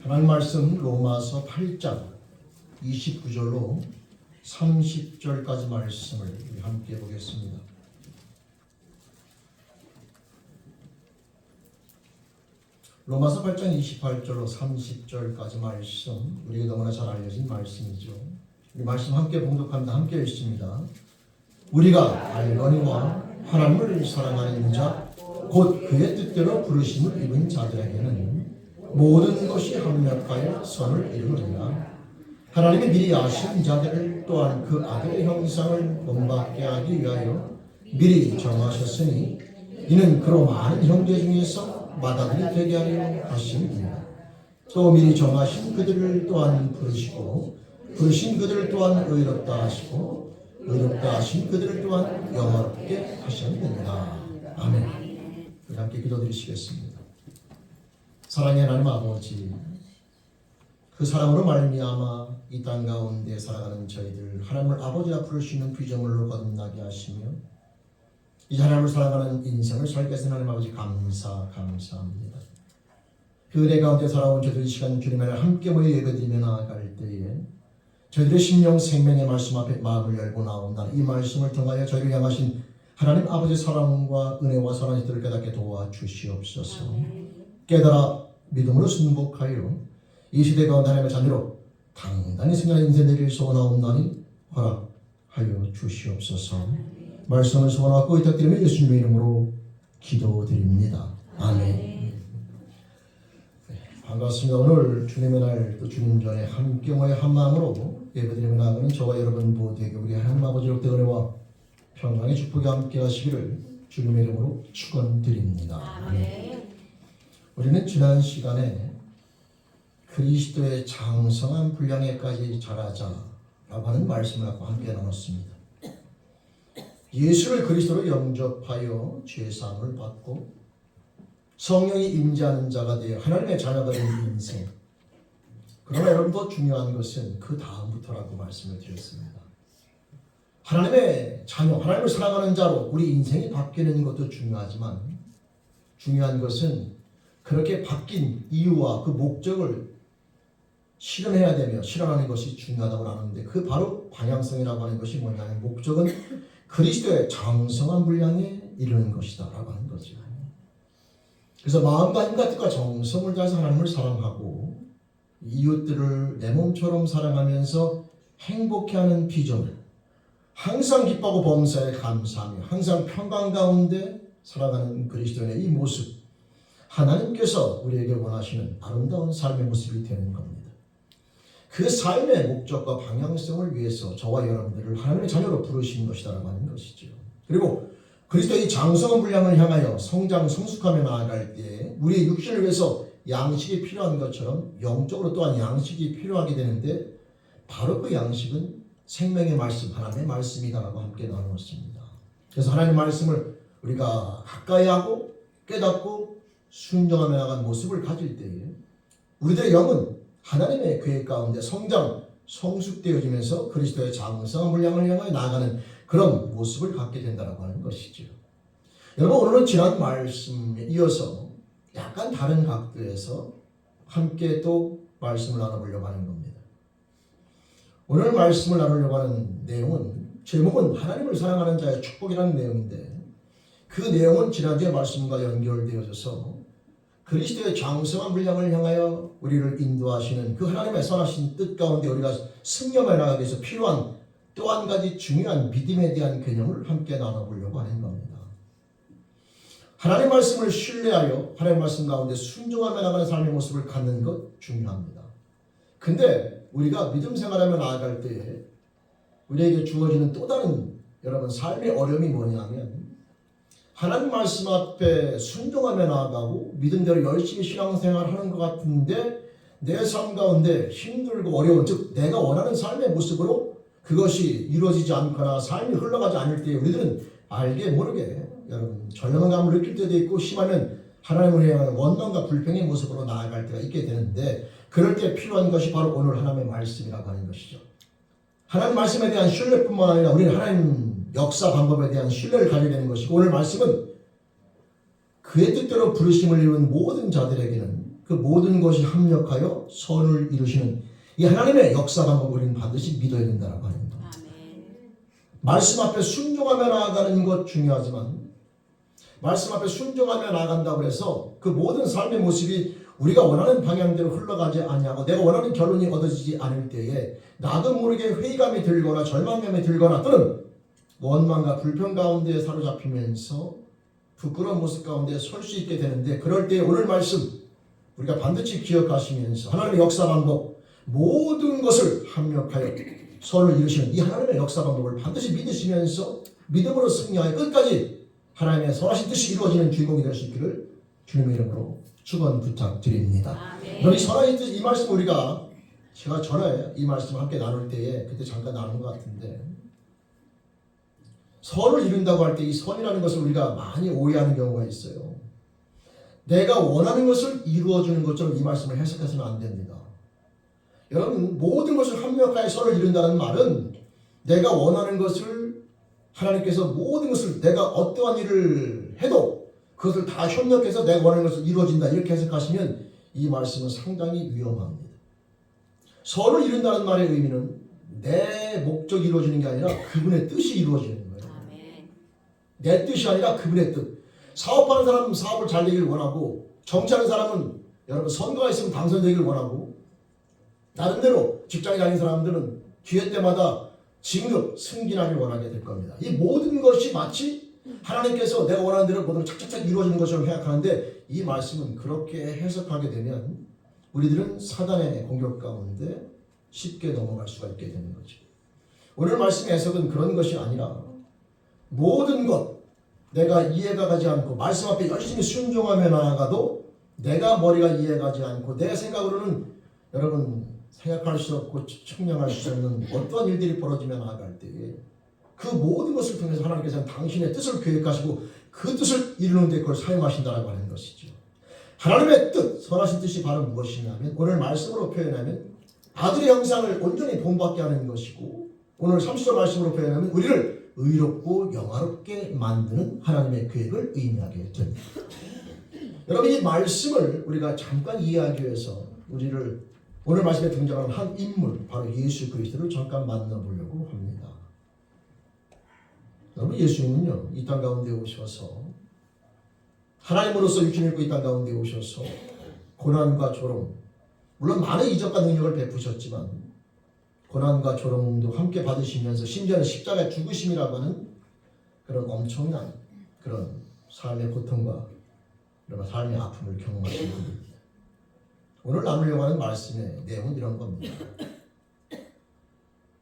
하나님 말씀 로마서 8장 29절로 30절까지 말씀을 함께 보겠습니다. 로마서 8장 28절로 30절까지 말씀, 우리에게 너무나 잘 알려진 말씀이죠. 이 말씀 함께 봉독합니다. 함께 읽습니다. 우리가 알거니와 하나님을 사랑하는 자, 곧 그의 뜻대로 부르심을 입은 자들에게는 모든 것이 합력하여 선을 이루느니라. 하나님이 미리 아신 자들을 또한 그 아들의 형상을 본받게 하기 위하여 미리 정하셨으니 이는 그로 많은 형제 중에서 맏아들이 되게 하려 하심이니라. 또 미리 정하신 그들을 또한 부르시고 부르신 그들을 또한 의롭다 하시고 의롭다 하신 그들을 또한 영화롭게 하셨느니라. 아멘. 우리 함께 기도드리시겠습니다. 사랑의 하나님 아버지, 그 사랑으로 말미암아 이 땅 가운데 살아가는 저희들 하나님을 아버지라 부를 수 있는 피조물로 거듭나게 하시며 이 하나님을 살아가는 인생을 살게 하신 하나님 아버지 감사합니다. 그 은혜 가운데 살아온 저희들 이 시간 주님의 날 함께 모여 예배드리며 나아갈 때에 저희들의 심령 생명의 말씀 앞에 마음을 열고 나온다. 이 말씀을 통하여 저희를 향하신 하나님 아버지의 사랑과 은혜와 사랑을 깨닫게 도와주시옵소서. 깨달아 믿음으로 순복하여 이 시대 가운데 하나님의 자녀로 당당히 승리하는 인생 되기를 소원하옵나니 허락하여 주시옵소서. 말씀을 소원하고 부탁드리며 예수님의 이름으로 기도드립니다. 아멘. 반갑습니다. 오늘 주님의 날 또 주님 전에 함께 모여 한 마음으로 예배드리며 나아가는 저와 여러분 모두에게 우리 하나님 아버지 역대 은혜와 평강의 축복이 함께 하시기를 주님의 이름으로 축원드립니다. 아멘. 우리는 지난 시간에 그리스도의 장성한 분량에까지 자라자라고 하는 말씀을 갖고 함께 나눴습니다. 예수를 그리스도로 영접하여 죄사함을 받고 성령이 임재하는 자가 되어 하나님의 자녀가 되는 인생. 그러나 여러분 더 중요한 것은 그 다음부터라고 말씀을 드렸습니다. 하나님의 자녀, 하나님을 사랑하는 자로 우리 인생이 바뀌는 것도 중요하지만 중요한 것은 그렇게 바뀐 이유와 그 목적을 실현해야 되며 실현하는 것이 중요하다고 하는데 그 바로 방향성이라고 하는 것이 뭐냐면 목적은 그리스도의 장성한 분량에 이르는 것이다 라고 하는 거죠. 그래서 마음과 힘과 뜻과 정성을 다해서 하나님을 사랑하고 이웃들을 내 몸처럼 사랑하면서 행복해하는 비전을 항상 기뻐하고 범사에 감사하며 항상 평강 가운데 살아가는 그리스도인의 이 모습, 하나님께서 우리에게 원하시는 아름다운 삶의 모습이 되는 겁니다. 그 삶의 목적과 방향성을 위해서 저와 여러분들을 하나님의 자녀로 부르신 것이라고 하는 것이죠. 그리고 그리스도의 장성한 분량을 향하여 성장 성숙하며 나아갈 때 우리의 육신을 위해서 양식이 필요한 것처럼 영적으로 또한 양식이 필요하게 되는데 바로 그 양식은 생명의 말씀, 하나님의 말씀이다라고 함께 나누었습니다. 그래서 하나님의 말씀을 우리가 가까이 하고 깨닫고 순종하며 나간 모습을 가질 때에 우리들의 영은 하나님의 계획 가운데 성장, 성숙되어지면서 그리스도의 장성한 분량을 향하여 나아가는 그런 모습을 갖게 된다고 하는 것이죠. 여러분 오늘은 지난 말씀에 이어서 약간 다른 각도에서 함께 또 말씀을 나눠보려고 하는 겁니다. 오늘 말씀을 나누려고 하는 내용은 제목은 하나님을 사랑하는 자의 축복이라는 내용인데 그 내용은 지난주의 말씀과 연결되어져서 그리스도의 장성한 분량을 향하여 우리를 인도하시는 그 하나님의 선하신 뜻 가운데 우리가 승려해 나가기 위해서 필요한 또 한 가지 중요한 믿음에 대한 개념을 함께 나눠보려고 하는 겁니다. 하나님 말씀을 신뢰하여 하나님 말씀 가운데 순종하며 나가는 삶의 모습을 갖는 것 중요합니다. 근데 우리가 믿음 생활하며 나아갈 때에 우리에게 주어지는 또 다른 여러분 삶의 어려움이 뭐냐면 하나님 말씀 앞에 순종하며 나아가고 믿음대로 열심히 신앙생활하는 것 같은데 내 삶 가운데 힘들고 어려운 즉 내가 원하는 삶의 모습으로 그것이 이루어지지 않거나 삶이 흘러가지 않을 때 우리들은 알게 모르게 여러분 절망감을 느낄 때도 있고 심하면 하나님을 향한 원망과 불평의 모습으로 나아갈 때가 있게 되는데 그럴 때 필요한 것이 바로 오늘 하나님의 말씀이라고 하는 것이죠. 하나님 말씀에 대한 신뢰뿐만 아니라 우리는 하나님 역사 방법에 대한 신뢰를 가져야 되는 것이고, 오늘 말씀은 그의 뜻대로 부르심을 이룬 모든 자들에게는 그 모든 것이 합력하여 선을 이루시는 이 하나님의 역사 방법을 우리는 반드시 믿어야 된다고 하는 겁니다. 말씀 앞에 순종하며 나아가는 것 중요하지만, 말씀 앞에 순종하며 나아간다고 해서 그 모든 삶의 모습이 우리가 원하는 방향대로 흘러가지 아니하고 내가 원하는 결론이 얻어지지 않을 때에 나도 모르게 회의감이 들거나 절망감이 들거나 또는 원망과 불평 가운데 사로잡히면서 부끄러운 모습 가운데 설 수 있게 되는데, 그럴 때 오늘 말씀 우리가 반드시 기억하시면서 하나님의 역사 방법, 모든 것을 합력하여 선을 이루시는 이 하나님의 역사 방법을 반드시 믿으시면서 믿음으로 승리하여 끝까지 하나님의 선하신 뜻이 이루어지는 주인공이 될 수 있기를 주님의 이름으로 축원 부탁드립니다. 여기 선하신 뜻, 이 말씀 우리가 제가 전에 이 말씀 함께 나눌 때에 그때 잠깐 나눈 것 같은데, 선을 이룬다고 할 때 이 선이라는 것을 우리가 많이 오해하는 경우가 있어요. 내가 원하는 것을 이루어주는 것처럼 이 말씀을 해석해서는 안 됩니다. 여러분, 모든 것을 합력하여 선을 이룬다는 말은 내가 원하는 것을 하나님께서 모든 것을 내가 어떠한 일을 해도 그것을 다 협력해서 내가 원하는 것을 이루어진다, 이렇게 해석하시면 이 말씀은 상당히 위험합니다. 선을 이룬다는 말의 의미는 내 목적이 이루어지는 게 아니라 그분의 뜻이 이루어지는 거예요. 내 뜻이 아니라 그분의 뜻. 사업하는 사람은 사업을 잘 되길 원하고, 정치하는 사람은 여러분 선거가 있으면 당선되길 원하고, 나름대로 직장에 다니는 사람들은 기회 때마다 진급, 승진하길 원하게 될 겁니다. 이 모든 것이 마치 하나님께서 내가 원하는 대로 모든 착착착 이루어지는 것처럼 생각하는데, 이 말씀은 그렇게 해석하게 되면 우리들은 사단의 공격 가운데 쉽게 넘어갈 수가 있게 되는 거죠. 오늘 말씀의 해석은 그런 것이 아니라 모든 것, 내가 이해가 가지 않고 말씀 앞에 열심히 순종하며 나아가도 내가 머리가 이해가지 않고 내 생각으로는 여러분 생각할 수 없고 측량할 수 없는 어떠한 일들이 벌어지며 나아갈 때에 그 모든 것을 통해서 하나님께서는 당신의 뜻을 계획하시고 그 뜻을 이루는 데 그걸 사용하신다라고 하는 것이죠. 하나님의 뜻, 선하신 뜻이 바로 무엇이냐면, 오늘 말씀으로 표현하면 아들의 형상을 온전히 본받게 하는 것이고, 오늘 30절 말씀으로 표현하면 우리를 의롭고 영화롭게 만드는 하나님의 계획을 의미하게 됩니다. 여러분, 이 말씀을 우리가 잠깐 이해하기 위해서 우리를 오늘 말씀에 등장하는 한 인물, 바로 예수 그리스도를 잠깐 만나보려고 합니다. 여러분, 예수님은요, 이 땅 가운데 오셔서 하나님으로서 육신을 입고 이 땅 가운데 오셔서 고난과 조롱, 물론 많은 이적과 능력을 베푸셨지만 고난과 조롱도 함께 받으시면서 심지어는 십자가의 죽으심이라고 하는 그런 엄청난 그런 삶의 고통과 그런 삶의 아픔을 경험하신 분입니다. 오늘 나누려고 하는 말씀의 내용은 이런 겁니다.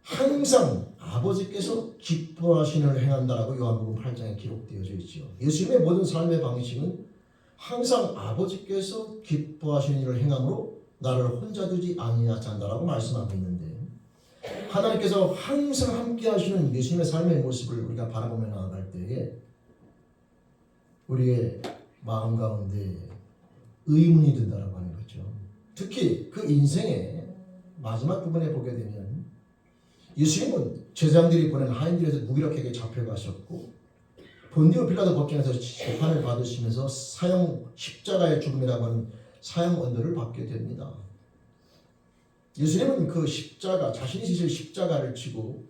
항상 아버지께서 기뻐하시는 일을 행한다라고 요한복음 8장에 기록되어져 있죠. 예수님의 모든 삶의 방식은 항상 아버지께서 기뻐하시는 일을 행함으로 나를 혼자 두지 아니하지 않는다라고 말씀하고 있는데, 하나님께서 항상 함께 하시는 예수님의 삶의 모습을 우리가 바라보며 나아갈 때에 우리의 마음 가운데 의문이 든다라고 하는 거죠. 특히 그 인생의 마지막 부분에 보게 되면 예수님은 제사장들이 보낸 하인들에서 무기력하게 잡혀가셨고, 본디오 빌라도 법정에서 재판을 받으시면서 사형, 십자가의 죽음이라고 하는 사형 언도를 받게 됩니다. 예수님은 그 십자가, 자신이 지실 십자가를 지고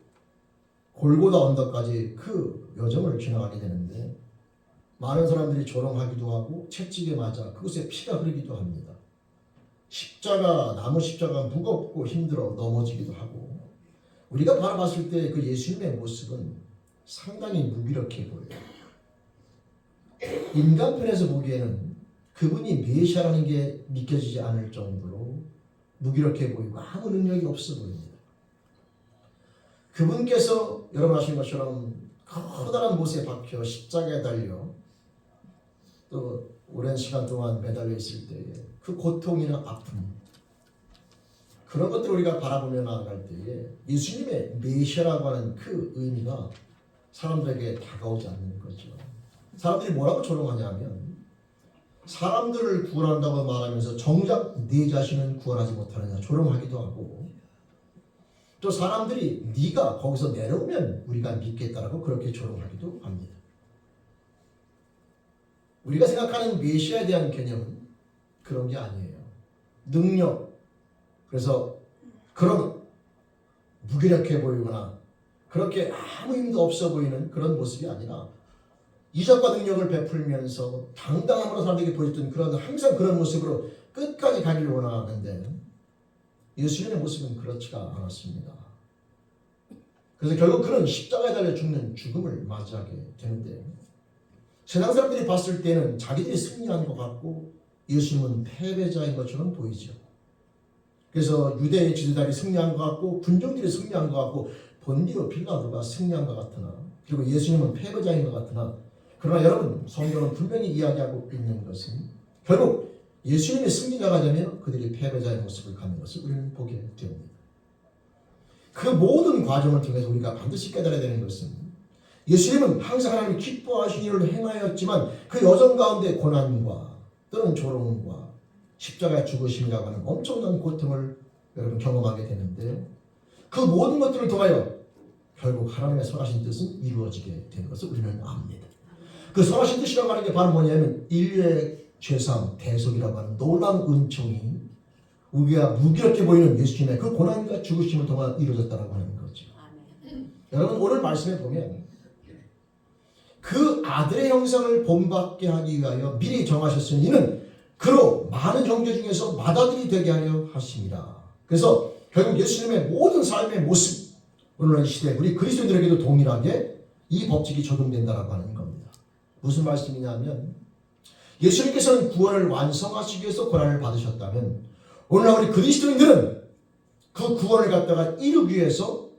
골고다 언덕까지 그 여정을 지나가게 되는데, 많은 사람들이 조롱하기도 하고 채찍에 맞아 그것에 피가 흐르기도 합니다. 십자가, 나무 십자가 무겁고 힘들어 넘어지기도 하고, 우리가 바라봤을 때 그 예수님의 모습은 상당히 무기력해 보여요. 인간편에서 보기에는 그분이 메시아라는 게 믿겨지지 않을 정도로 무기력해 보이고 아무 능력이 없어 보입니다. 그분께서 여러분 아시는 것처럼 커다란 못에 박혀 십자가에 달려 또 오랜 시간 동안 매달려 있을 때에 그 고통이나 아픔, 그런 것들을 우리가 바라보며 나아갈 때에 예수님의 메시아라고 하는 그 의미가 사람들에게 다가오지 않는 거죠. 사람들이 뭐라고 조롱하냐면, 사람들을 구원한다고 말하면서 정작 네 자신은 구원하지 못하느냐 조롱하기도 하고, 또 사람들이 네가 거기서 내려오면 우리가 믿겠다라고 그렇게 조롱하기도 합니다. 우리가 생각하는 메시아에 대한 개념은 그런 게 아니에요. 능력, 그래서 그런 무기력해 보이거나 그렇게 아무 힘도 없어 보이는 그런 모습이 아니라 이적과 능력을 베풀면서 당당함으로 사람들에게 보여줬던 그런 항상 그런 모습으로 끝까지 가기를 원하는데 예수님의 모습은 그렇지가 않았습니다. 그래서 결국 그는 십자가에 달려 죽는 죽음을 맞이하게 되는데, 세상 사람들이 봤을 때는 자기들이 승리한 것 같고 예수님은 패배자인 것처럼 보이죠. 그래서 유대의 지도자들이 승리한 것 같고 군중들이 승리한 것 같고 본디오 빌라도가 승리한 것 같으나, 그리고 예수님은 패배자인 것 같으나, 그러나 여러분, 성경은 분명히 이야기하고 있는 것은 결국 예수님이 승리자가 되며 그들이 패배자의 모습을 갖는 것을 우리는 보게 됩니다. 그 모든 과정을 통해서 우리가 반드시 깨달아야 되는 것은 예수님은 항상 하나님이 기뻐하신 일을 행하였지만 그 여정 가운데 고난과 또는 조롱과 십자가의 죽으심이라고 하는 엄청난 고통을 여러분 경험하게 되는데, 그 모든 것들을 통하여 결국 하나님의 선하신 뜻은 이루어지게 된 것을 우리는 압니다. 그 선하신 뜻이라고 하는 게 바로 뭐냐면 인류의 죄상 대속이라고 하는 놀라운 은총이 우리가 무기력해 보이는 예수님의 그 고난과 죽으심을 통해 이루어졌다고 하는 거죠. 여러분, 오늘 말씀에 보면 그 아들의 형상을 본받게 하기 위하여 미리 정하셨으니 이는 그로 많은 형제 중에서 맏아들이 되게 하려 하심이라. 그래서 결국 예수님의 모든 삶의 모습, 오늘날 시대 우리 그리스도인들에게도 동일하게 이 법칙이 적용된다라고 하는 겁니다. 무슨 말씀이냐면, 예수님께서는 구원을 완성하시기 위해서 고난을 받으셨다면 오늘날 우리 그리스도인들은 그 구원을 갖다가 이루기 위해서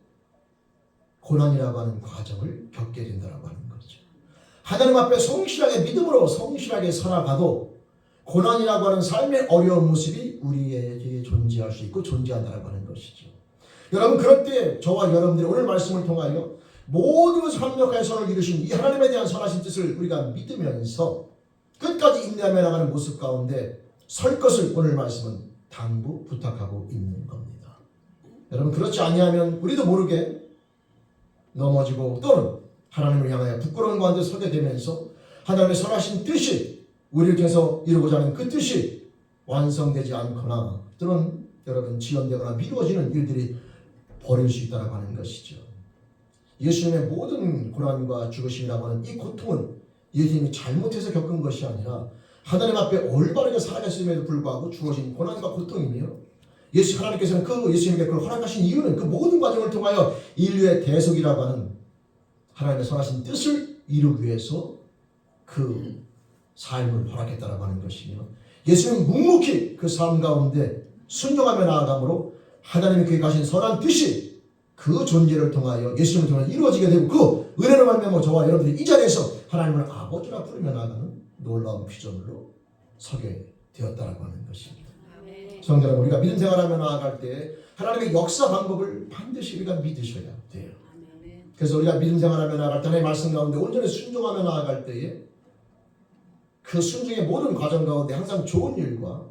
고난이라고 하는 과정을 겪게 된다라고 하는 거죠. 하나님 앞에 성실하게 믿음으로 성실하게 살아가도 고난이라고 하는 삶의 어려운 모습이 우리에게 존재할 수 있고 존재한다라고 하는 것이죠. 여러분, 그럴 때 저와 여러분들이 오늘 말씀을 통하여 모든 것을 완벽하게 선을 이루신 이 하나님에 대한 선하신 뜻을 우리가 믿으면서 끝까지 인내하며 나가는 모습 가운데 설 것을 오늘 말씀은 당부 부탁하고 있는 겁니다. 여러분, 그렇지 아니하면 우리도 모르게 넘어지고 또는 하나님을 향하여 부끄러운 가운데 서게 되면서 하나님의 선하신 뜻이 우리를 통해서 이루고자 하는 그 뜻이 완성되지 않거나 또는 여러분 지연되거나 미루어지는 일들이 벌일 수 있다고 하는 것이죠. 예수님의 모든 고난과 죽으심이라고 하는 이 고통은 예수님이 잘못해서 겪은 것이 아니라 하나님 앞에 올바르게 살아갔음에도 불구하고 주어진 고난과 고통이며, 하나님께서는 그 예수님에게 그걸 허락하신 이유는 그 모든 과정을 통하여 인류의 대속이라고 하는 하나님의 선하신 뜻을 이루기 위해서 그 삶을 허락했다라고 하는 것이며, 예수님은 묵묵히 그 삶 가운데 순종하며 나아감으로 하나님이 그에 가신 선한 뜻이 그 존재를 통하여 예수님을 통해 이루어지게 되고, 그 은혜로 말미암아 저와 여러분들이 이 자리에서 하나님을 아버지라 부르며 나아가는 놀라운 피조물로 서게 되었다라고 하는 것입니다. 성도 여러분, 우리가 믿음 생활하며 나아갈 때 하나님의 역사 방법을 반드시 우리가 믿으셔야 돼요. 그래서 우리가 믿음 생활하며 나아갈 때 하나님의 말씀 가운데 온전히 순종하며 나아갈 때에 그 순종의 모든 과정 가운데 항상 좋은 일과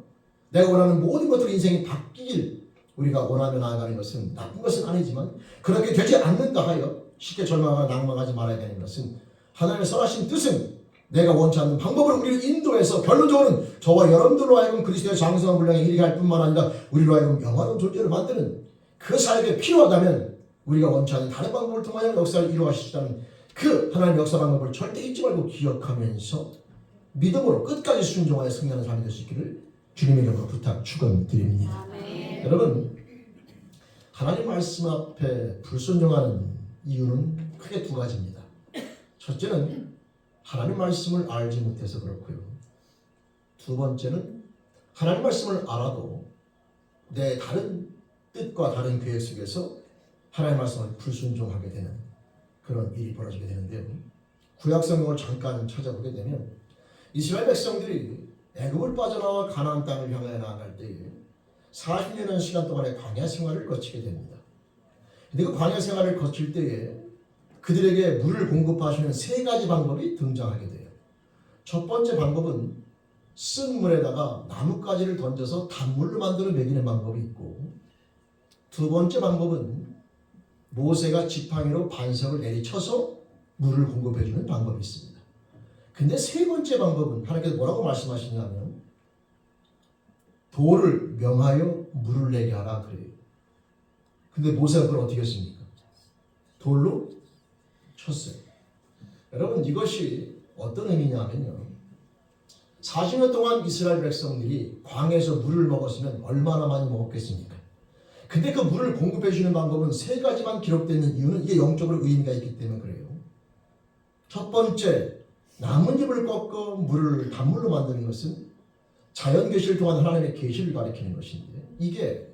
내가 원하는 모든 것들이 인생이 바뀌길 우리가 원하며 나아가는 것은 나쁜 것은 아니지만, 그렇게 되지 않는다 하여 쉽게 절망하거나 낭망하지 말아야 되는 것은 하나님의 선하신 뜻은 내가 원치 않는 방법으로 우리를 인도해서 결론적으로는 저와 여러분들로 하여금 그리스도의 장성한 분량에 이르게 할 뿐만 아니라 우리로 하여금 영원한 존재를 만드는 그 사역에 필요하다면 우리가 원치 않는 다른 방법을 통하여 역사를 이루어가시다는 그 하나님의 역사 방법을 절대 잊지 말고 기억하면서 믿음으로 끝까지 순종하여 승리하는 삶이 될 수 있기를 주님의 이름으로 부탁 축원드립니다. 여러분, 하나님 말씀 앞에 불순종하는 이유는 크게 두 가지입니다. 첫째는 하나님 말씀을 알지 못해서 그렇고요. 두 번째는 하나님 말씀을 알아도 내 다른 뜻과 다른 계획 속에서 하나님 말씀을 불순종하게 되는 그런 일이 벌어지게 되는데요. 구약 성경을 잠깐 찾아보게 되면 이스라엘 백성들이 애굽을 빠져나와 가나안 땅을 향해 나아갈 때에 40년의 시간 동안의 광야 생활을 거치게 됩니다. 근데 그 광야 생활을 거칠 때에 그들에게 물을 공급하시는 세 가지 방법이 등장하게 돼요. 첫 번째 방법은 쓴 물에다가 나뭇가지를 던져서 단물로 만들어 먹이는 방법이 있고, 두 번째 방법은 모세가 지팡이로 반석을 내리쳐서 물을 공급해 주는 방법이 있습니다. 근데 세 번째 방법은 하나님께서 뭐라고 말씀하시냐면 돌을 명하여 물을 내게 하라 그래요. 근데 모세가 그걸 어떻게 했습니까? 돌로 쳤어요. 여러분, 이것이 어떤 의미냐면요, 40년 동안 이스라엘 백성들이 광야에서 물을 먹었으면 얼마나 많이 먹었겠습니까? 근데 그 물을 공급해 주는 방법은 세 가지만 기록되어 있는 이유는 이게 영적으로 의미가 있기 때문에 그래요. 첫 번째, 나뭇잎을 꺾어 물을 단물로 만드는 것은 자연 계시를 통한 하나님의 계시를 가리키는 것인데, 이게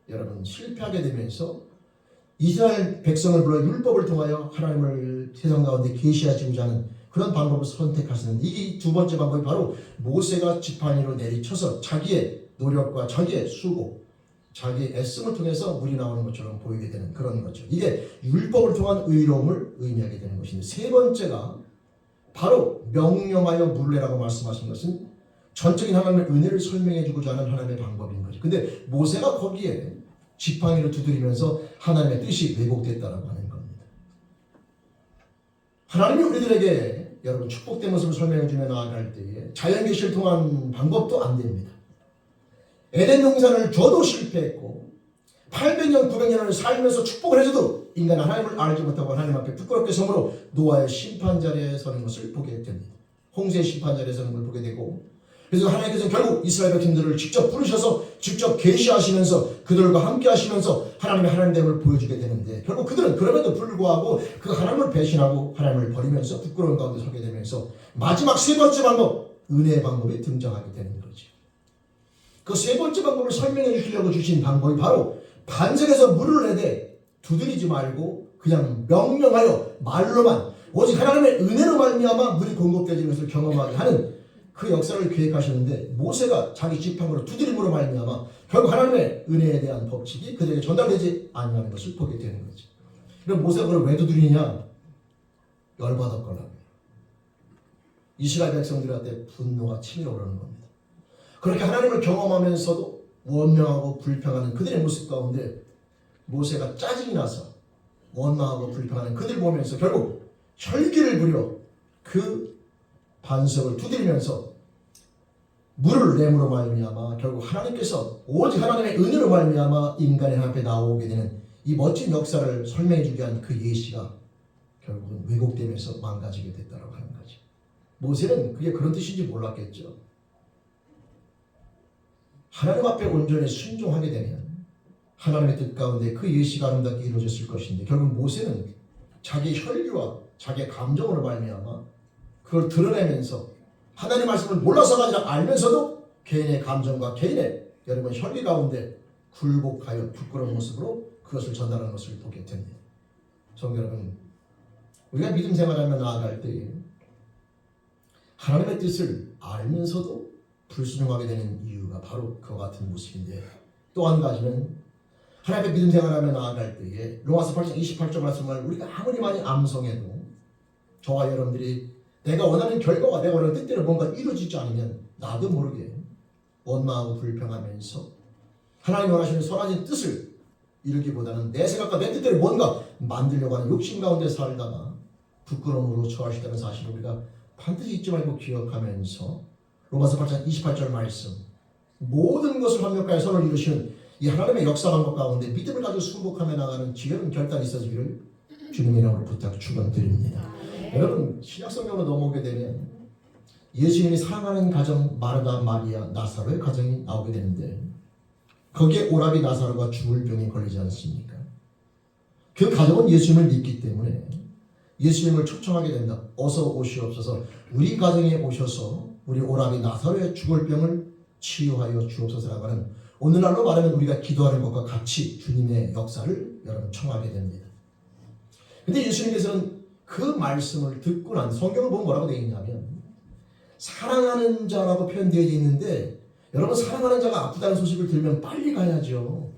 여러분 실패하게 되면서 이스라엘 백성을 불러 율법을 통하여 하나님을 세상 가운데 계시하시고자 하는 그런 방법을 선택하시는데, 이 두 번째 방법이 바로 모세가 지팡이로 내리쳐서 자기의 노력과 자기의 수고, 자기의 애씀을 통해서 물이 나오는 것처럼 보이게 되는 그런 거죠. 이게 율법을 통한 의로움을 의미하게 되는 것인데, 세 번째가 바로 명령하여 물을 내라고 말씀하신 것은 전적인 하나님의 은혜를 설명해 주고자 하는 하나님의 방법인 거죠. 근데 모세가 거기에 지팡이를 두드리면서 하나님의 뜻이 왜곡됐다라고 하는 겁니다. 하나님이 우리들에게 여러분 축복된 모습을 설명해 주며 나아갈 때에 자연 계시를 통한 방법도 안 됩니다. 에덴 동산을 줘도 실패했고 800년 900년을 살면서 축복을 해줘도 인간은 하나님을 알지 못하고 하나님 앞에 부끄럽게 섬으로 노아의 심판 자리에 서는 것을 보게 됩니다. 홍수의 심판 자리에 서는 걸 보게 되고, 그래서 하나님께서는 결국 이스라엘 백성들을 직접 부르셔서 직접 계시하시면서 그들과 함께 하시면서 하나님의 하나님됨을 보여주게 되는데, 결국 그들은 그럼에도 불구하고 그 하나님을 배신하고 하나님을 버리면서 부끄러운 가운데 서게 되면서 마지막 세 번째 방법, 은혜의 방법이 등장하게 되는 거죠. 그 세 번째 방법을 설명해 주시려고 주신 방법이 바로 반석에서 물을 내되 두드리지 말고 그냥 명령하여 말로만 오직 하나님의 은혜로 말미암아 물이 공급되는 것을 경험하게 하는 그 역사를 계획하셨는데, 모세가 자기 지팡이로 두드림으로 말미암아 결국 하나님의 은혜에 대한 법칙이 그들에게 전달되지 아니하는 것을 보게 되는 거죠. 그럼 모세가 그걸 왜 두드리냐? 열받았거나 이스라엘 백성들한테 분노가 치밀어 오르는 겁니다. 그렇게 하나님을 경험하면서도 원망하고 불평하는 그들의 모습 가운데 모세가 짜증이 나서 원망하고 불평하는 그들 보면서 결국 혈기를 부려 그 반석을 두드리면서 물을 내므로 말미암아 결국 하나님께서 오직 하나님의 은혜로 말미암아 인간의 앞에 나오게 되는 이 멋진 역사를 설명해 주기 위한 그 예시가 결국은 왜곡되면서 망가지게 됐다고 하는 거죠. 모세는 그게 그런 뜻인지 몰랐겠죠. 하나님 앞에 온전히 순종하게 되면 하나님의 뜻 가운데 그 예시가 아름답게 이루어졌을 것인데, 결국 모세는 자기 혈기와 자기 감정으로 말미암아 그걸 드러내면서 하나님의 말씀을 몰라서가 아니라 알면서도 개인의 감정과 개인의 여러분 혈기 가운데 굴복하여 부끄러운 모습으로 그것을 전달하는 것을 보게 됩니다. 성도 여러분, 우리가 믿음 생활하며 나아갈 때 하나님의 뜻을 알면서도 불순종하게 되는 이유가 바로 그와 같은 모습인데, 또 한 가지는 하나님의 믿음 생활하며 나아갈 때에 로마서 8장 28절 말씀을 우리가 아무리 많이 암송해도 저와 여러분들이 내가 원하는 결과가 내가 원하는 뜻대로 뭔가 이루어지지 않으면 나도 모르게 원망하고 불평하면서 하나님 원하시는 선하신 뜻을 이루기보다는 내 생각과 내 뜻대로 뭔가 만들려고 하는 욕심 가운데 살다가 부끄러움으로 처하시다는 사실을 우리가 반드시 잊지 말고 기억하면서 로마서 8장 28절 말씀, 모든 것을 완벽하게 선을 이루시는 이 하나님의 역사 방법 가운데 믿음을 가지고 순복하며 나가는 지혜로운 결단이 있어지기를 주님의 이름으로 부탁 축원드립니다. 여러분, 신약성경으로 넘어오게 되면 예수님이 사랑하는 가정 마르다, 마리아, 나사로의 가정이 나오게 되는데, 거기에 오라비 나사로가 죽을 병에 걸리지 않습니까? 그 가정은 예수님을 믿기 때문에 예수님을 초청하게 된다. 어서 오시옵소서, 우리 가정에 오셔서 우리 오라비 나사로의 죽을 병을 치유하여 주옵소서라고 하는, 오늘날로 말하면 우리가 기도하는 것과 같이 주님의 역사를 여러분 청하게 됩니다. 근데 예수님께서는 그 말씀을 듣고 난, 성경을 보면 뭐라고 되어 있냐면 사랑하는 자라고 표현되어 있는데, 여러분 사랑하는 자가 아프다는 소식을 들으면 빨리 가야죠.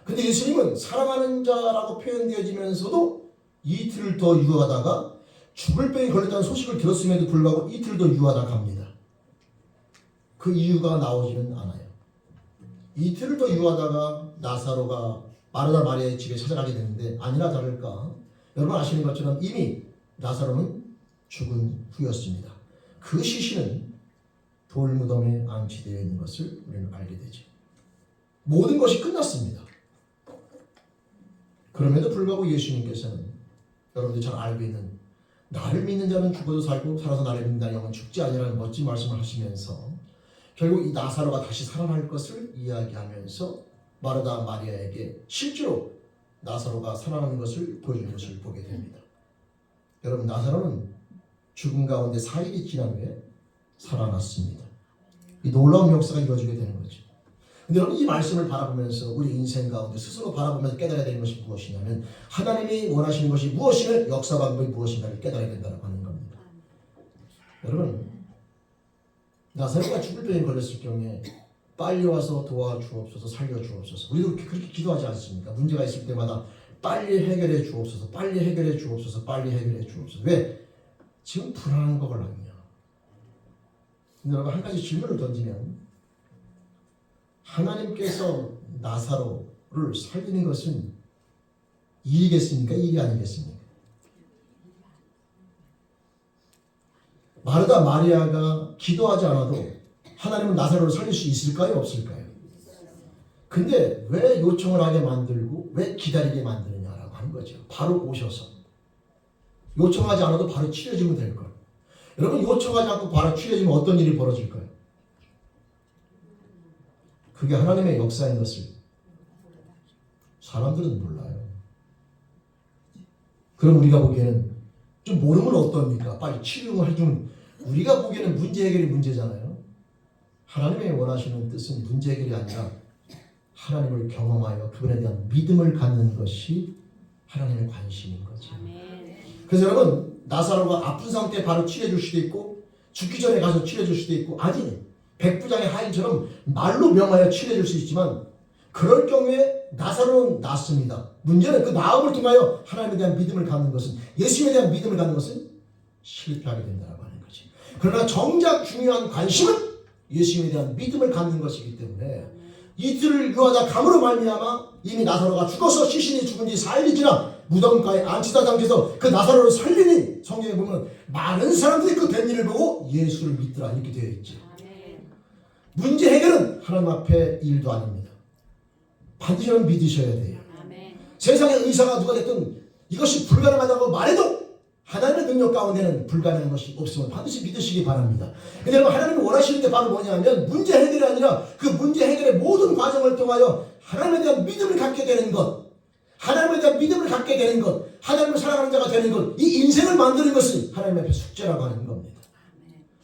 근데 예수님은 사랑하는 자라고 표현되어지면서도 이틀 더 유하다가 죽을 병에 걸렸다는 소식을 들었음에도 불구하고 이틀 더 유하다 갑니다. 그 이유가 나오지는 않아요. 이틀을 더 유하다가 나사로가 마르다 마리아의 집에 찾아가게 되는데 아니나 다를까 여러분 아시는 것처럼 이미 나사로는 죽은 후였습니다. 그 시신은 돌무덤에 안치되어 있는 것을 우리는 알게 되죠. 모든 것이 끝났습니다. 그럼에도 불구하고 예수님께서는 여러분들이 잘 알고 있는 나를 믿는 자는 죽어도 살고 살아서 나를 믿는 자는 영원 죽지 아니라는 멋진 말씀을 하시면서 결국 이 나사로가 다시 살아날 것을 이야기하면서 마르다 마리아에게 실제로 나사로가 살아나는 것을 보여주는 것을 보게 됩니다. 여러분 나사로는 죽음 가운데 4일이 지난 후에 살아났습니다. 이 놀라운 역사가 이루어지게 되는 거죠. 근데 여러분 이 말씀을 바라보면서 우리 인생 가운데 스스로 바라보면서 깨달아야 되는 것이 무엇이냐면 하나님이 원하시는 것이 무엇이며 역사 방법이 무엇인가를 깨달아야 된다고 하는 겁니다. 여러분 나사로가 죽을 병에 걸렸을 경우에 빨리 와서 도와주옵소서 살려주옵소서 우리도 그렇게 기도하지 않습니까? 문제가 있을 때마다 빨리 해결해 주옵소서 빨리 해결해 주옵소서 빨리 해결해 주옵소서 왜? 지금 불안한 거거든요. 근데 여러분 한 가지 질문을 던지면 하나님께서 나사로를 살리는 것은 일이겠습니까? 일이 아니겠습니까? 마르다 마리아가 기도하지 않아도 하나님은 나사로를 살릴 수 있을까요? 없을까요? 근데 왜 요청을 하게 만들고 왜 기다리게 만드느냐라고 하는 거죠. 바로 오셔서 요청하지 않아도 바로 치료지면 될 걸. 여러분 요청하지 않고 바로 치료지면 어떤 일이 벌어질까요? 그게 하나님의 역사인 것을 사람들은 몰라요. 그럼 우리가 보기에는 좀 모르면 어떻습니까? 빨리 치료를 해주면 우리가 보기에는 문제 해결이 문제잖아요. 하나님의 원하시는 뜻은 문제 해결이 아니라 하나님을 경험하여 그분에 대한 믿음을 갖는 것이 하나님의 관심인 거죠. 그래서 여러분 나사로가 아픈 상태에 바로 치료해 줄 수도 있고 죽기 전에 가서 치료해 줄 수도 있고 아직 백부장의 하인처럼 말로 명하여 치료해 줄 수 있지만 그럴 경우에 나사로는 낫습니다. 문제는 그 나음을 통하여 하나님에 대한 믿음을 갖는 것은 예수님에 대한 믿음을 갖는 것은 실패하게 된다고 하는 거지. 그러나 정작 중요한 관심은 예수님에 대한 믿음을 갖는 것이기 때문에 이틀을 유하다 감으로 말미암아 이미 나사로가 죽어서 시신이 죽은 지 4일이 지나 무덤가에 안치다 당겨서 그 나사로를 살리니 성경에 보면 많은 사람들이 그 된 일을 보고 예수를 믿더라 이렇게 되어 있죠. 문제 해결은 하나님 앞에 일도 아닙니다. 반드시 여러분 믿으셔야 돼요. 세상의 의사가 누가 됐든 이것이 불가능하다고 말해도 하나님의 능력 가운데는 불가능한 것이 없음을 반드시 믿으시기 바랍니다. 근데 여러분 하나님이 원하시는 게 바로 뭐냐면 문제 해결이 아니라 그 문제 해결의 모든 과정을 통하여 하나님에 대한 믿음을 갖게 되는 것, 하나님에 대한 믿음을 갖게 되는 것, 하나님을 사랑하는 자가 되는 것, 이 인생을 만드는 것이 하나님 앞에 숙제라고 하는 겁니다.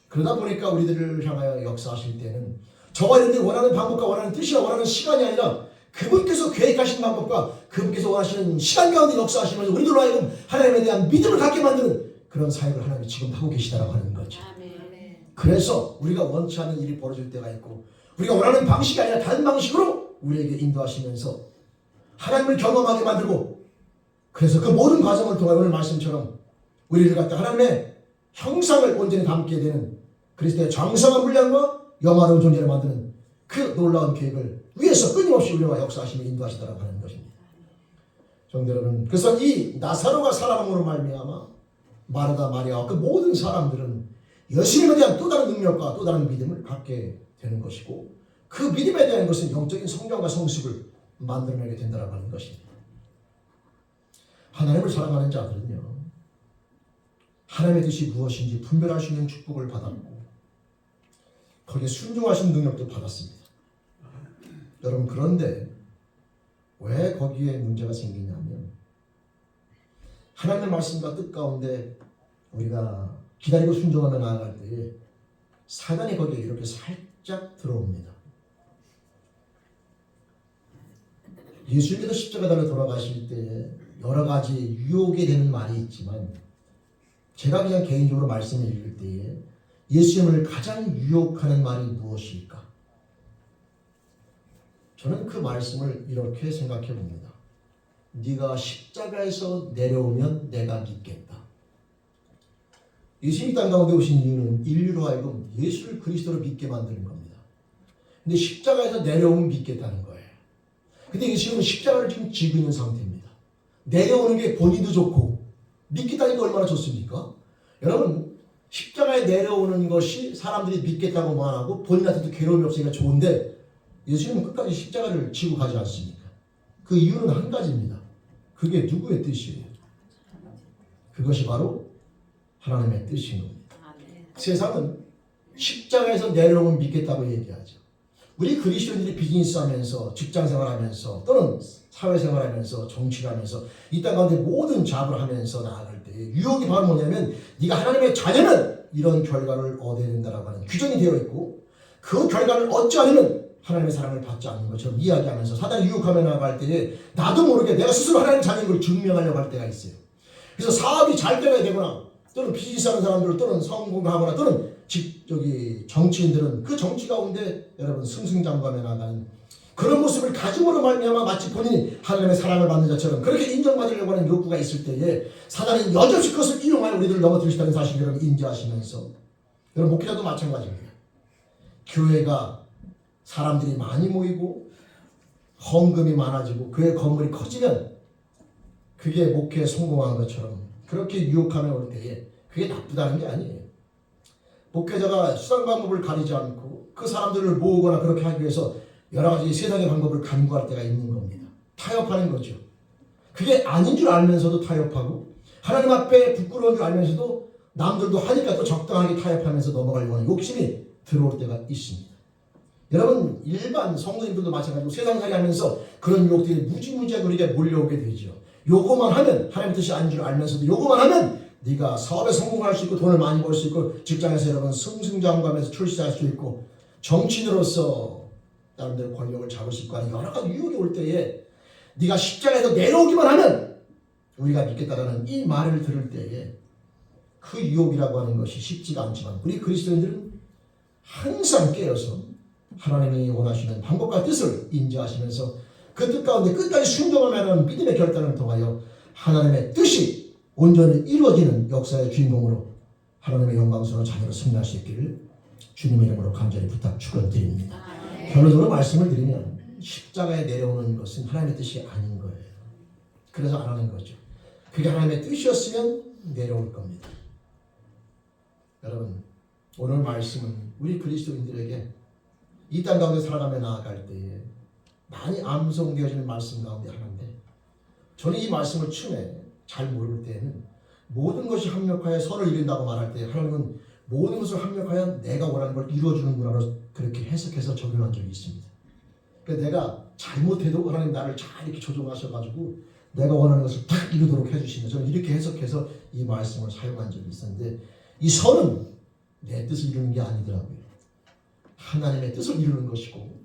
그러다 보니까 우리들을 향하여 역사하실 때는 저와 여러분이 원하는 방법과 원하는 뜻이와 원하는 시간이 아니라 그분께서 계획하신 방법과 그분께서 원하시는 시간 가운데 역사하시면서 우리들로 하여금 하나님에 대한 믿음을 갖게 만드는 그런 사역을 하나님이 지금 하고 계시다라고 하는 거죠. 그래서 우리가 원치 않는 일이 벌어질 때가 있고 우리가 원하는 방식이 아니라 다른 방식으로 우리에게 인도하시면서 하나님을 경험하게 만들고 그래서 그 모든 과정을 통해 오늘 말씀처럼 우리를 갖다 하나님의 형상을 온전히 담게 되는 그리스도의 장성한 분량과 영화로운 존재를 만드는 그 놀라운 계획을 위에서 끊임없이 우리와 역사하시며 인도하시더라고 하는 것입니다. 성도 여러분, 그래서 이 나사로가 살아남으로 말미암아 마르다 마리아와 그 모든 사람들은 예수님에 대한 또 다른 능력과 또 다른 믿음을 갖게 되는 것이고 그 믿음에 대한 것은 영적인 성경과 성숙을 만들어내게 된다고 하는 것입니다. 하나님을 사랑하는 자들은요 하나님의 뜻이 무엇인지 분별할 수 있는 축복을 받았고 거기에 순종하신 능력도 받았습니다. 여러분 그런데 왜 거기에 문제가 생기냐면 하나님의 말씀과 뜻 가운데 우리가 기다리고 순종하며 나아갈 때에 사단이 거기에 이렇게 살짝 들어옵니다. 예수님께서 십자가달로 돌아가실 때에 여러 가지 유혹이 되는 말이 있지만 제가 그냥 개인적으로 말씀을 읽을 때에 예수님을 가장 유혹하는 말이 무엇일까? 저는 그 말씀을 이렇게 생각해 봅니다. 네가 십자가에서 내려오면 내가 믿겠다. 예수님이 땅 가운데 오신 이유는 인류로 하여금 예수를 그리스도로 믿게 만드는 겁니다. 근데 십자가에서 내려오면 믿겠다는 거예요. 근데 이게 지금 십자가를 지금 지고 있는 상태입니다. 내려오는 게 본인도 좋고 믿겠다니까 얼마나 좋습니까? 여러분 십자가에 내려오는 것이 사람들이 믿겠다고 말하고 본인한테도 괴로움이 없으니까 좋은데 예수님은 끝까지 십자가를 지고 가지 않습니까? 그 이유는 한 가지입니다. 그게 누구의 뜻이에요? 그것이 바로 하나님의 뜻인 겁니다. 세상은 십자가에서 내려오면 믿겠다고 얘기하죠. 우리 그리스도인들이 비즈니스 하면서 직장생활 하면서 또는 사회생활 하면서 정치를 하면서 이 땅 가운데 모든 잡을 하면서 나아갈 때 유혹이 바로 뭐냐면 네가 하나님의 자녀는 이런 결과를 얻어야 된다라고 하는 규정이 되어 있고 그 결과를 얻지 않으면 하나님의 사랑을 받지 않는 것처럼 이야기하면서 사단이 유혹하며 나아갈 때에 나도 모르게 내가 스스로 하나님의 자녀인 걸 증명하려고 할 때가 있어야 그래서 사업이 잘 되거나 또는 비즈니스 하는 사람들 또는 성공하거나 또는 정치인들은 그 정치 가운데 여러분 승승장구하며 나가는 그런 모습을 가짐으로 말미암아 마치 본인이 하나님의 사랑을 받는 자처럼 그렇게 인정받으려고 하는 욕구가 있을 때에 사단이 여전히 그것을 이용하여 우리들을 넘어뜨릴 수 있다는 사실을 여러분 인지하시면서 여러분 목회자도 마찬가지입니다. 교회가 사람들이 많이 모이고 헌금이 많아지고 교회 건물이 커지면 그게 목회에 성공한 것처럼 그렇게 유혹하며 올 때에 그게 나쁘다는 게 아니에요. 목회자가 수단 방법을 가리지 않고 그 사람들을 모으거나 그렇게 하기 위해서 여러 가지 세상의 방법을 간구할 때가 있는 겁니다. 타협하는 거죠. 그게 아닌 줄 알면서도 타협하고 하나님 앞에 부끄러운 줄 알면서도 남들도 하니까 또 적당하게 타협하면서 넘어가려고 하는 욕심이 들어올 때가 있습니다. 여러분 일반 성도님들도 마찬가지고 세상살이 하면서 그런 유혹들이 무지무지하게 우리에게 몰려오게 되죠. 요거만 하면 하나님의 뜻이 아닌 줄 알면서도 요거만 하면 네가 사업에 성공할 수 있고 돈을 많이 벌 수 있고 직장에서 여러분 승승장구하면서 출세할 수 있고 정치인으로서 나름대로 권력을 잡을 수 있고 하는 여러 가지 유혹이 올 때에 네가 십자가에서 내려오기만 하면 우리가 믿겠다라는 이 말을 들을 때에 그 유혹이라고 하는 것이 쉽지가 않지만 우리 그리스도인들은 항상 깨어서 하나님이 원하시는 방법과 뜻을 인지하시면서 그 뜻 가운데 끝까지 순종하는 믿음의 결단을 통하여 하나님의 뜻이 온전히 이루어지는 역사의 주인공으로 하나님의 영광스러운 자녀로 승리할 수 있기를 주님의 이름으로 간절히 부탁 축원드립니다. 결론적으로 말씀을 드리면 십자가에 내려오는 것은 하나님의 뜻이 아닌 거예요. 그래서 안 하는 거죠. 그게 하나님의 뜻이었으면 내려올 겁니다. 여러분 오늘 말씀은 우리 그리스도인들에게 이 땅 가운데 살아가며 나아갈 때에 많이 암송되어지는 말씀 가운데 하나인데 저는 이 말씀을 처음에 잘 모를 때에는 모든 것이 합력하여 선을 이룬다고 말할 때 하나님은 모든 것을 합력하여 내가 원하는 걸 이루어주는구나로 그렇게 해석해서 적용한 적이 있습니다. 그러니까 내가 잘못해도 하나님 나를 잘 이렇게 조종하셔가지고 내가 원하는 것을 딱 이루도록 해주시는 저는 이렇게 해석해서 이 말씀을 사용한 적이 있었는데 이 선은 내 뜻을 이루는 게 아니더라고요. 하나님의 뜻을 이루는 것이고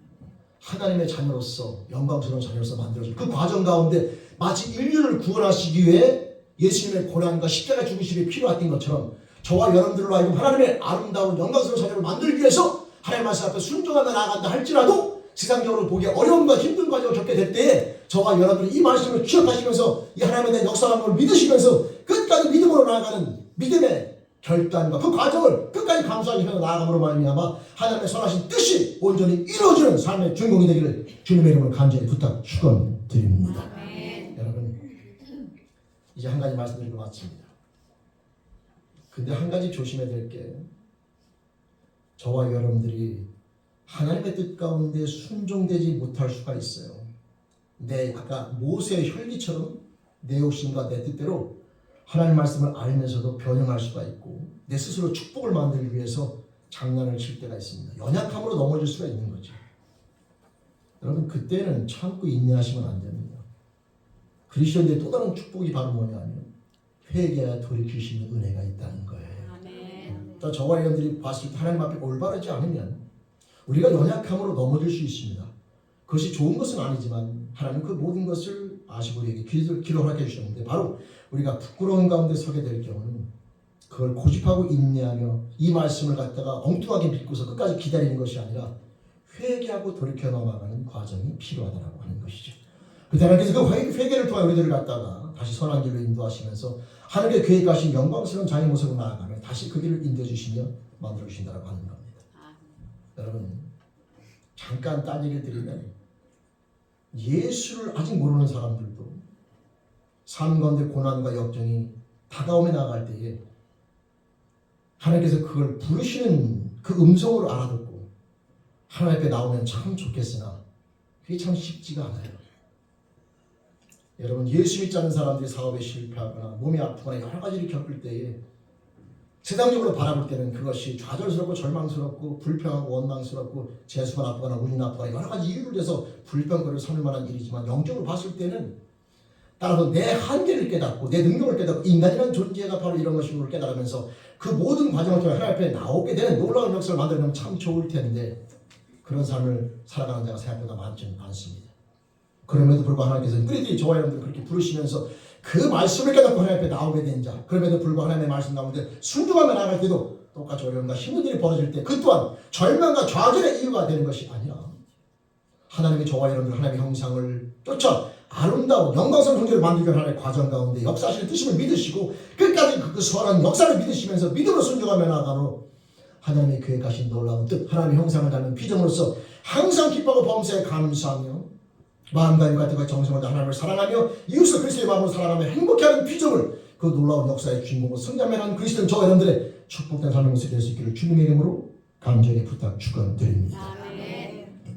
하나님의 자녀로서 영광스러운 자녀로서 만들어진 그 과정 가운데 마치 인류를 구원하시기 위해 예수님의 고난과 십자가 죽으심이 필요했던 것처럼 저와 여러분들로 하여금 하나님의 아름다운 영광스러운 자녀를 만들기 위해서 하나님 말씀 앞에 순종하며 나아간다 할지라도 세상적으로 보기 어려움과 힘든 과정을 겪게 될 때에 저와 여러분들이 이 말씀을 기억하시면서 이 하나님에 대한 역사하는 걸 믿으시면서 끝까지 믿음으로 나아가는 믿음의 결단과 그 과정을 끝까지 감수하시면서 나아감으로 말미암아 하나님의 선하신 뜻이 온전히 이루어지는 삶의 주인공이 되기를 주님의 이름으로 간절히 부탁 축원드립니다. 여러분 이제 한 가지 말씀드리고 마칩니다. 근데 한 가지 조심해야 될 게 저와 여러분들이 하나님의 뜻 가운데 순종되지 못할 수가 있어요. 아까 모세의 혈기처럼 내 욕심과 내 뜻대로 하나님 말씀을 알면서도 변형할 수가 있고 내 스스로 축복을 만들기 위해서 장난을 칠 때가 있습니다. 연약함으로 넘어질 수가 있는 거죠. 여러분 그때는 참고 인내하시면 안 됩니다. 그리스도인들의 또 다른 축복이 바로 뭐냐면 회개와 돌이키시는 은혜가 있다는 거예요. 그러니까 저와 여러분들이 봤을 때 하나님 앞에 올바르지 않으면 우리가 연약함으로 넘어질 수 있습니다. 그것이 좋은 것은 아니지만 하나님 그 모든 것을 아시고 우리에게 길을 허락해 주셨는데 바로 우리가 부끄러운 가운데 서게 될 경우는 그걸 고집하고 인내하며 이 말씀을 갖다가 엉뚱하게 믿고서 끝까지 기다리는 것이 아니라 회개하고 돌이켜 나가는 과정이 필요하다고 하는 것이죠. 그래서 그 회개를 통해 우리들을 갖다가 다시 선한 길로 인도하시면서 하늘의 계획하신 영광스러운 자의 모습으로 나아가며 다시 그 길을 인도해 주시며 만들어 주신다고 하는 겁니다. 여러분 잠깐 딴 얘기를 드리면 예수를 아직 모르는 사람들도 삶 가운데 고난과 역정이 다가오며 나아갈 때에 하나님께서 그걸 부르시는 그 음성으로 알아듣고 하나님 앞에 나오면 참 좋겠으나 그게 참 쉽지가 않아요. 여러분, 예수 믿지 않는 사람들이 사업에 실패하거나 몸이 아프거나 여러 가지를 겪을 때에 세상적으로 바라볼 때는 그것이 좌절스럽고 절망스럽고 불평하고 원망스럽고 재수가 나쁘거나 운이 나쁘거나 여러 가지 이유를 대서 불평거리를 삼을 만한 일이지만 영적으로 봤을 때는 따라서 내 한계를 깨닫고 내 능력을 깨닫고 인간이라는 존재가 바로 이런 것인 걸 깨달으면서 그 모든 과정을 통해 하나님 앞에 나오게 되는 놀라운 역사를 만들어내면 참 좋을 텐데 그런 삶을 살아가는 자가 생각보다 많지는 않습니다. 그럼에도 불구하고 하나님께서는 너희들이 저와 여러분들 그렇게 부르시면서 그 말씀을 깨닫고 하나님 앞에 나오게 된 자, 그럼에도 불구하고 하나님의 말씀 가운데 순종하며 나아갈 때도 똑같이 어려움과 힘든 일이 벌어질 때 그 또한 절망과 좌절의 이유가 되는 것이 아니라 하나님이 저와 여러분들 하나님의 형상을 쫓아 아름다운 영광스러운 형제를 만들기 위한 하나님의 과정 가운데 역사하시는 뜻임을 믿으시고 끝까지 그 선한 역사를 믿으시면서 믿음으로 순종하며 나아가로 하나님의 계획하신 놀라운 뜻, 하나님의 형상을 닮은 비전으로서 항상 기뻐하고 범사에 감사하며 마음과 힘과 정성을 하나님을 사랑하며 이웃을 그리스도의 마음으로 사랑하며 행복해하는 비전을 그 놀라운 역사의 주인공으로 성장하는 그리스도인 저와 여러분들의 축복된 삶의 모습이 될 수 있기를 주님의 이름으로 간절히 부탁 축원드립니다.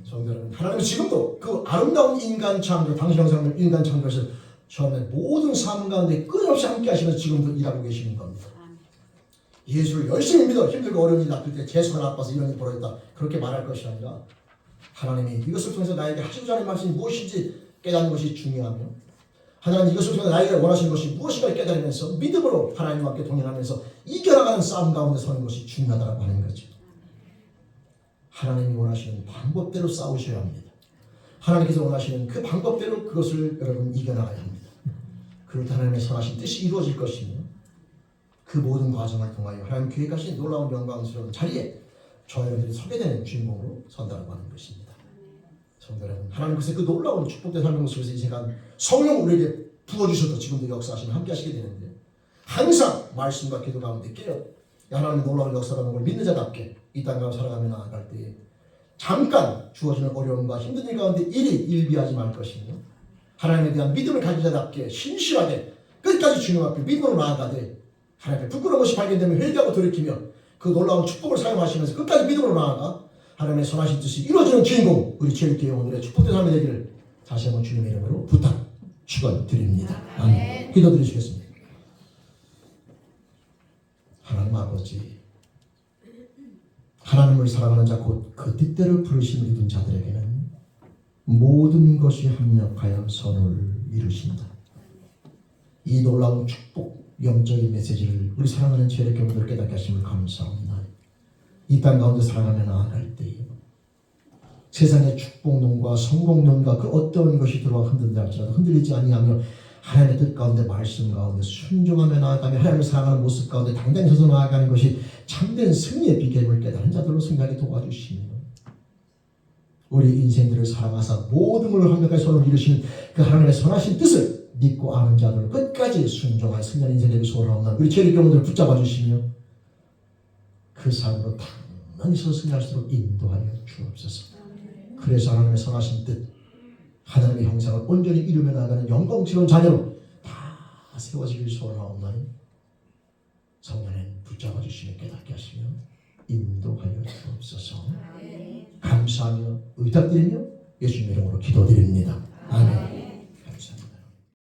성도 여러분, 하나님은 지금도 그 아름다운 인간 창조, 당신 형상을 인간 창조에서 처음에 모든 삶 가운데 끊임없이 함께 하시면서 지금도 일하고 계시는 겁니다. 예수를 열심히 믿어 힘들고 어려운 일이 닥칠 때 재수가 나빠서 이런 일이 벌어졌다 그렇게 말할 것이 아니라 하나님이 이것을 통해서 나에게 하시고자 하는 말씀이 무엇인지 깨닫는 것이 중요하며 하나님 이것을 통해서 나에게 원하시는 것이 무엇인가 깨달으면서 믿음으로 하나님과 함께 동행하면서 이겨나가는 싸움 가운데 서는 것이 중요하다고 하는 거죠. 하나님이 원하시는 방법대로 싸우셔야 합니다. 하나님께서 원하시는 그 방법대로 그것을 여러분 이겨나가야 합니다. 그럴 때 하나님의 선하신 뜻이 이루어질 것이며 그 모든 과정을 통하여 하나님 계획하신 놀라운 영광스러운 자리에 저와 여러분들이 서게 되는 주인공으로 선다라고 하는 것입니다. 성도 여러분, 하나님께서 그 놀라운 축복된 삶의 모습에서 이 시간 성령 우리에게 부어주셔도 지금도 역사하시면 함께 하시게 되는데 항상 말씀과 기도 가운데 깨어 하나님의 놀라운 역사라는 걸 믿는 자답게 이 땅 가운데 살아가며 나아갈 때에 잠깐 주어지는 어려움과 힘든 일 가운데 일비하지 말 것이며 하나님에 대한 믿음을 가진 자답게 신실하게 끝까지 주님 앞에 믿음으로 나아가되 하나님의 부끄러운 것이 발견되면 회개하고 돌이키며 그 놀라운 축복을 사용하시면서 끝까지 믿음으로 나아가 하나님의 선하신 뜻이 이루어지는 주인공 우리 제일교회 오늘의 축복된 삶이 되기를 다시 한번 주님의 이름으로 부탁 축원드립니다. 아멘. 기도드리시겠습니다. 하나님 아버지, 하나님을 사랑하는 자 곧 그 뜻대로 부르심을 입은 자들에게는 모든 것이 합력하여 선을 이루신다. 이 놀라운 축복 영적인 메시지를 우리 사랑하는 죄의 경우를 깨닫게 하심을 감사합니다. 이 땅 가운데 살아가며 나아갈 때에 세상의 축복론과 성공론과 그 어떤 것이 들어와 흔든다 할지라도 흔들리지 아니하며 하나님의 뜻 가운데 말씀 가운데 순종하며 나아가며 하나님을 사랑하는 모습 가운데 당당히 서서 나아가는 것이 참된 승리의 비결임을 깨달은 자들로 승리하게 도와주시며 우리 인생들을 사랑하사 모든 걸 완벽하게 손을 이루시는 그 하나님의 선하신 뜻을 믿고 아는 자들로 끝까지 순종할 승리한 인생 되기 소원하옵나이다. 우리 죄의 경우들을 붙잡아 주시며 그 삶으로 당당히 서서 승리할 수 있도록 인도하여 주옵소서. 그래서 하나님의 선하신 뜻 하나님의 형상을 온전히 이루며 나가는 영광스러운 자녀로 다 세워지길 소원하옵나니 성령님 붙잡아 주시며 깨닫게 하시며 인도하여 주옵소서. 감사하며 의탁드리며 예수님의 이름으로 기도드립니다. 아멘.